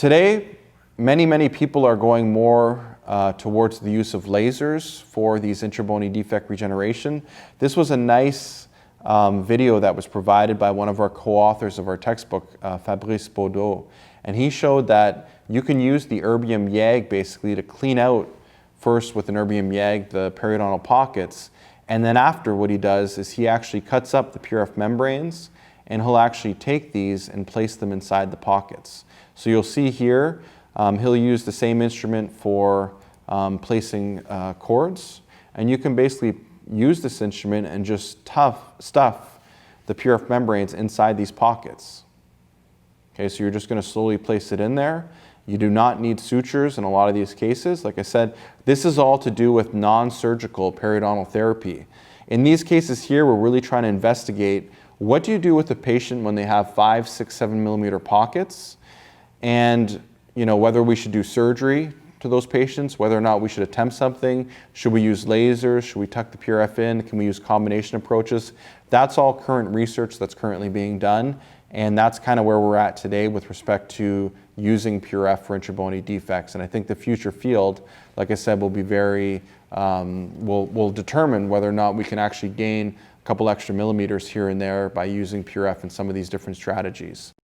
Today, many people are going more towards the use of lasers for these intrabony defect regeneration. This was a nice video that was provided by one of our co-authors of our textbook, Fabrice Baudot. And he showed that you can use the erbium YAG basically to clean out first with an erbium YAG the periodontal pockets, and then after what he does is he actually cuts up the PRF membranes and he'll actually take these and place them inside the pockets. So you'll see here he'll use the same instrument for placing cords, and you can basically use this instrument and just stuff the PRF membranes inside these pockets. Okay, so you're just going to slowly place it in there. You do not need sutures in a lot of these cases. Like I said, this is all to do with non-surgical periodontal therapy. In these cases here, we're really trying to investigate what do you do with a patient when they have 5, 6, 7 millimeter pockets, and whether we should do surgery to those patients, whether or not we should attempt something, should we use lasers, should we tuck the PRF in, can we use combination approaches? That's all current research that's currently being done, and that's kind of where we're at today with respect to using PRF for intrabony defects. And I think the future field, like I said, will be very, will determine whether or not we can actually gain a couple extra millimeters here and there by using PRF in some of these different strategies.